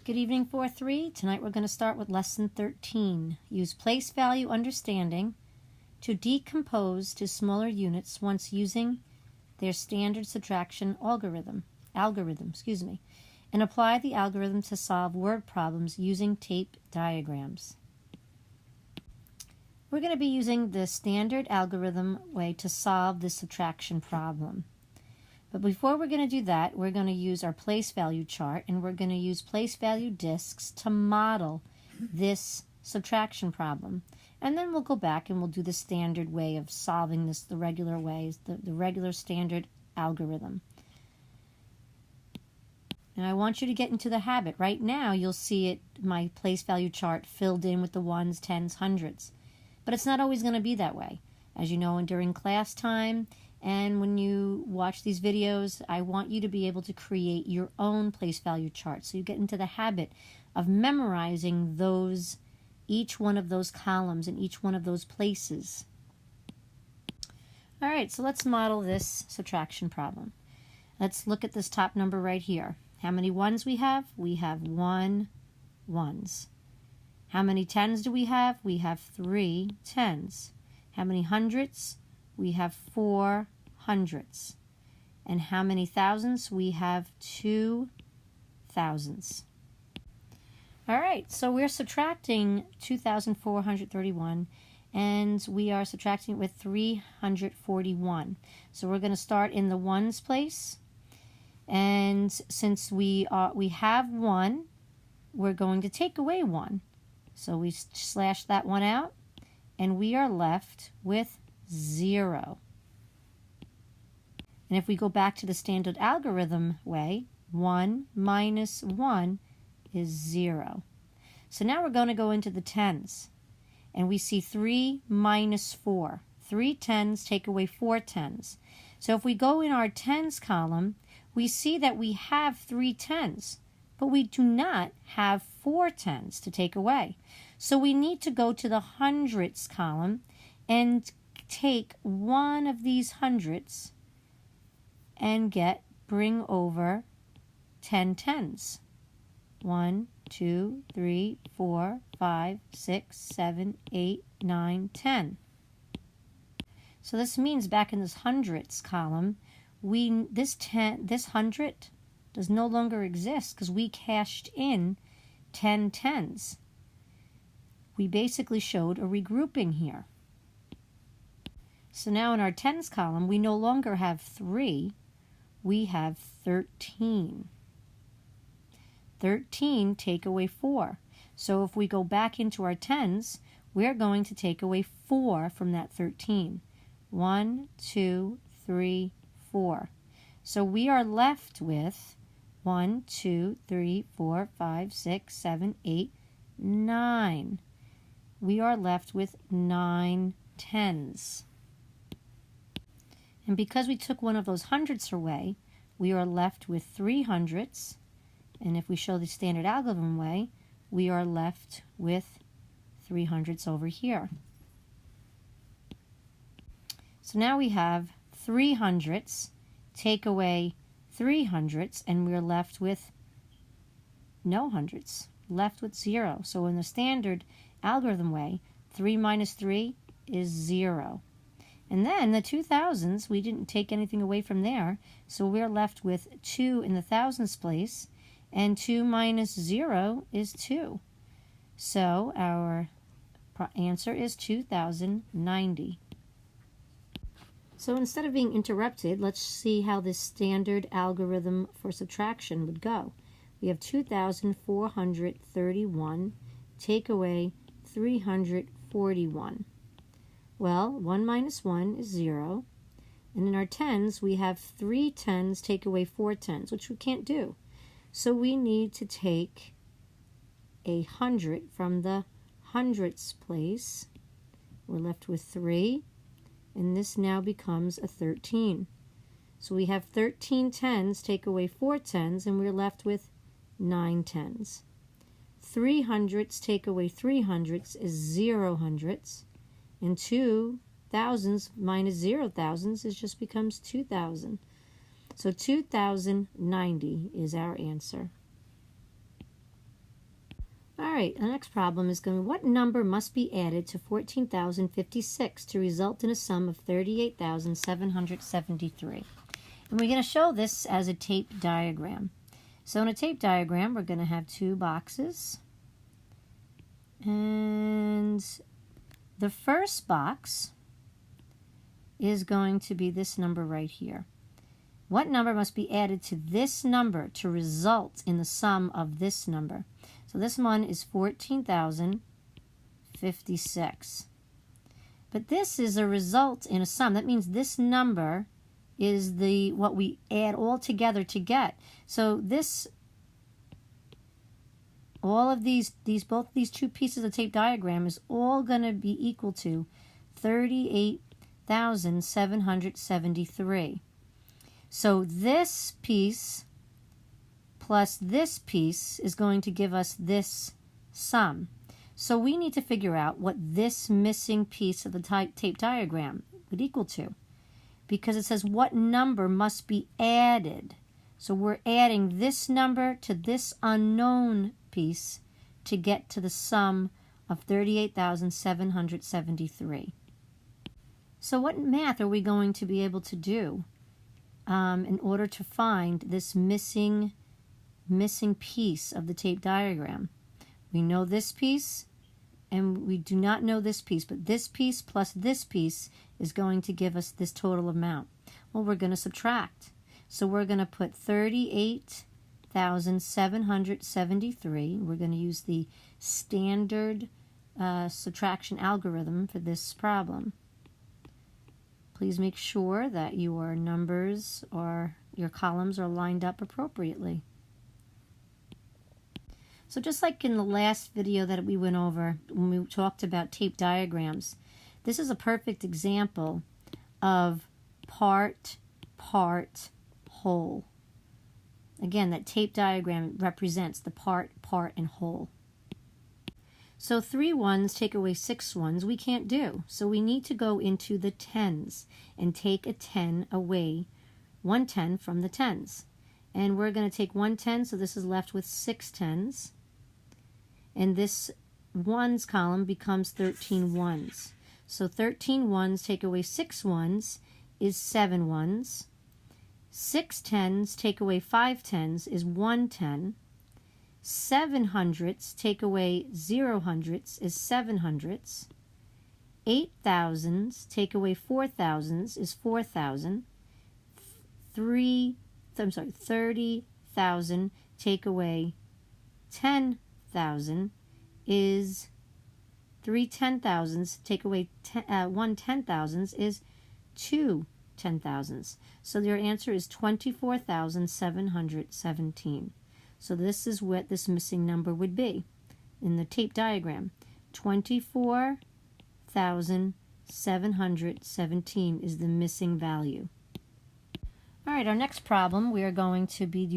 Good evening, 4-3. Tonight we're going to start with Lesson 13. Use place value understanding to decompose to smaller units once using their standard subtraction algorithm, and apply the algorithm to solve word problems using tape diagrams. We're going to be using the standard algorithm way to solve this subtraction problem. But before we're going to do that, we're going to use our place value chart, and we're going to use place value disks to model this subtraction problem. And then we'll go back and we'll do the standard way of solving this, the regular ways, the regular standard algorithm. And I want you to get into the habit. Right now, you'll see it, my place value chart filled in with the ones, tens, hundreds. But it's not always going to be that way. As you know, during class time, and when you watch these videos, I want you to be able to create your own place value chart. So you get into the habit of memorizing each one of those columns and each one of those places. All right, so let's model this subtraction problem. Let's look at this top number right here. How many ones we have? We have 1 ones. How many tens do we have? We have 3 tens. How many hundreds? We have 4 hundreds. And how many thousands? We have 2 thousands. All right, so we're subtracting 2,431, and we are subtracting it with 341. So we're going to start in the ones place, and since we have 1, we're going to take away 1. So we slash that 1 out, and we are left with 0. And if we go back to the standard algorithm way, 1 minus 1 is 0. So now we're going to go into the tens. And we see 3 minus 4. 3 tens take away 4 tens. So if we go in our tens column, we see that we have 3 tens, but we do not have 4 tens to take away. So we need to go to the hundreds column and take one of these hundreds and bring over 10 tens. 1, 2, 3, 4, 5, 6, 7, 8, 9, 10. So this means back in this hundreds column, this 100 does no longer exist because we cashed in 10 tens. We basically showed a regrouping here. So now in our tens column, we no longer have 3, we have 13. 13 take away 4. So if we go back into our tens, we're going to take away 4 from that 13. 1, 2, 3, 4. So we are left with 1, 2, 3, 4, 5, 6, 7, 8, 9. We are left with 9 tens. And because we took one of those hundreds away, we are left with 3 hundreds. And if we show the standard algorithm way, we are left with 3 hundreds over here. So now we have 3 hundreds, take away 3 hundreds, and we're left with no hundreds, left with 0. So in the standard algorithm way, 3 minus 3 is 0. And then the 2000s, we didn't take anything away from there, so we're left with 2 in the thousands place, and 2 minus 0 is 2. So our answer is 2090. So instead of being interrupted, let's see how this standard algorithm for subtraction would go. We have 2,431, take away 341. Well, 1 minus 1 is 0. And in our tens, we have 3 tens take away 4 tens, which we can't do. So we need to take 100 from the hundreds place. We're left with 3, and this now becomes a 13. So we have 13 tens take away 4 tens, and we're left with 9 tens. 3 hundreds take away 3 hundreds is 0 hundreds, and 2 thousands minus 0 thousands just becomes 2,000. So 2090 is our answer. right, the next problem is going to be what number must be added to 14,056 to result in a sum of 38,773? And we're going to show this as a tape diagram. So in a tape diagram, we're going to have two boxes. And the first box is going to be this number right here. What number must be added to this number to result in the sum of this number? So this one is 14,056. But this is a result in a sum. That means this number is what we add all together to get. So this, all of both these two pieces of tape diagram is all going to be equal to 38,773. So this piece plus this piece is going to give us this sum. So we need to figure out what this missing piece of the tape diagram would equal to, because it says what number must be added. So we're adding this number to this unknown piece to get to the sum of 38,773. So what math are we going to be able to do in order to find this missing piece of the tape diagram? We know this piece, and we do not know this piece, but this piece plus this piece is going to give us this total amount. Well, we're going to subtract. So we're going to put 38,773. We're going to use the standard subtraction algorithm for this problem. Please make sure that your numbers or your columns are lined up appropriately. So just like in the last video that we went over when we talked about tape diagrams, this is a perfect example of part, whole. Again, that tape diagram represents the part, and whole. So 3 ones take away 6 ones we can't do. So we need to go into the tens and take a 10 away, 1 10 from the tens. And we're going to take 1 10, so this is left with 6 tens. And this ones column becomes 13 ones. So 13 ones take away 6 ones is 7 ones. 6 tens take away 5 tens is 1 10. 7 hundredths take away 0 hundredths is 7 hundredths. 8 thousands take away 4 thousands is 4,000. 30,000 take away 10,000 is 3 10,000s. Take away 1 10,000s is 2 10,000s. So your answer is 24,717. So this is what this missing number would be in the tape diagram. 24,717 is the missing value. All right, our next problem, we are going to be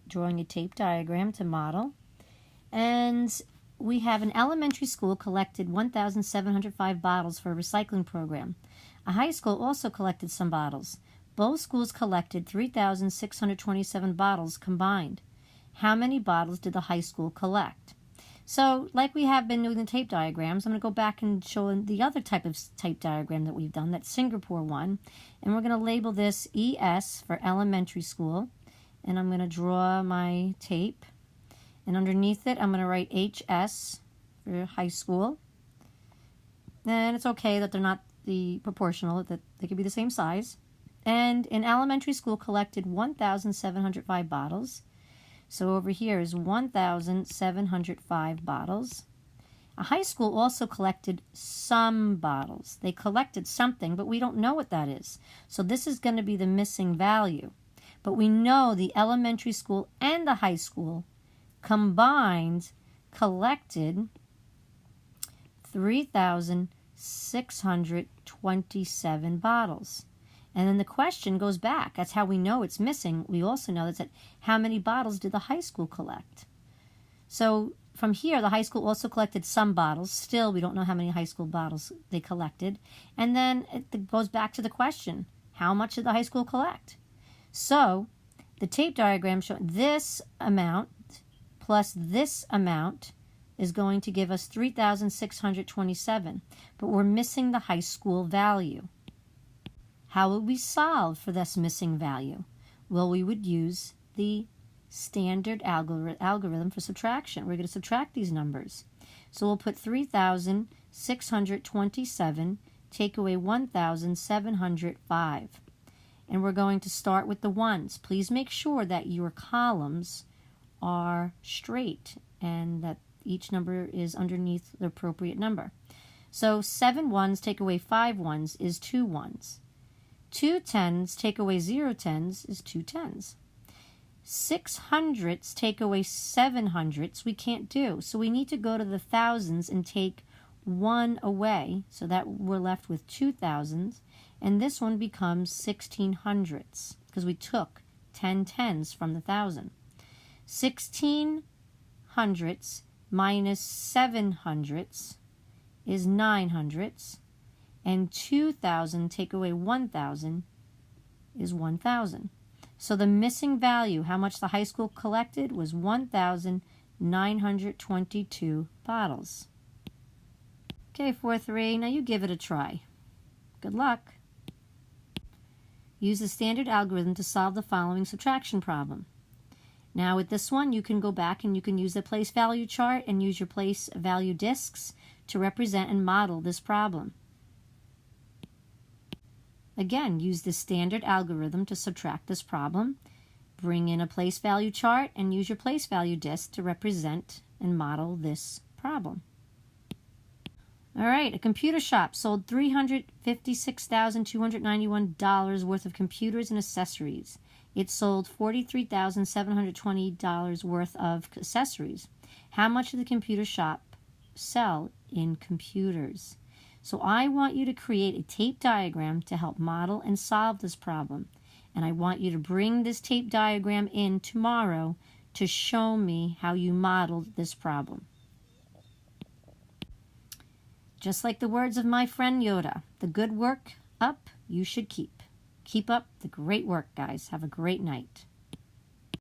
drawing a tape diagram to model. And we have an elementary school collected 1,705 bottles for a recycling program. A high school also collected some bottles. Both schools collected 3,627 bottles combined. How many bottles did the high school collect? So, like we have been doing the tape diagrams, I'm going to go back and show the other type of tape diagram that we've done, that Singapore one. And we're going to label this ES for elementary school. And I'm going to draw my tape. And underneath it, I'm going to write HS for high school. And it's okay that they're not the proportional, that they could be the same size. And an elementary school collected 1,705 bottles. So over here is 1,705 bottles. A high school also collected some bottles. They collected something, but we don't know what that is. So this is going to be the missing value. But we know the elementary school and the high school combined collected 3,627 bottles. And then the question goes back. That's how we know it's missing. We also know that how many bottles did the high school collect? So from here, the high school also collected some bottles. Still, we don't know how many high school bottles they collected. And then it goes back to the question, how much did the high school collect? So the tape diagram shows this amount plus this amount is going to give us 3,627, but we're missing the high school value. How would we solve for this missing value? Well, we would use the standard algorithm for subtraction. We're going to subtract these numbers. So we'll put 3,627, take away 1,705. And we're going to start with the ones. Please make sure that your columns are straight and that each number is underneath the appropriate number. So 7 ones take away 5 ones is 2 ones. 2 tens take away 0 tens is 2 tens. 6 hundredths take away 7 hundredths we can't do. So we need to go to the thousands and take 1 away, so that we're left with 2 thousands. And this one becomes 16 hundredths because we took 10 tens from the 1,000. 16 hundredths minus 7 hundredths is 9 hundredths. And 2,000 take away 1,000 is 1,000. So the missing value, how much the high school collected, was 1,922 bottles. Okay, 4-3, now you give it a try. Good luck. Use the standard algorithm to solve the following subtraction problem. Now with this one, you can go back and you can use the place value chart and use your place value discs to represent and model this problem. Again, use the standard algorithm to subtract this problem. Bring in a place value chart and use your place value disc to represent and model this problem. All right, a computer shop sold $356,291 worth of computers and accessories. It sold $43,720 worth of accessories. How much did the computer shop sell in computers? So I want you to create a tape diagram to help model and solve this problem. And I want you to bring this tape diagram in tomorrow to show me how you modeled this problem. Just like the words of my friend Yoda, the good work up you should keep. Keep up the great work, guys. Have a great night.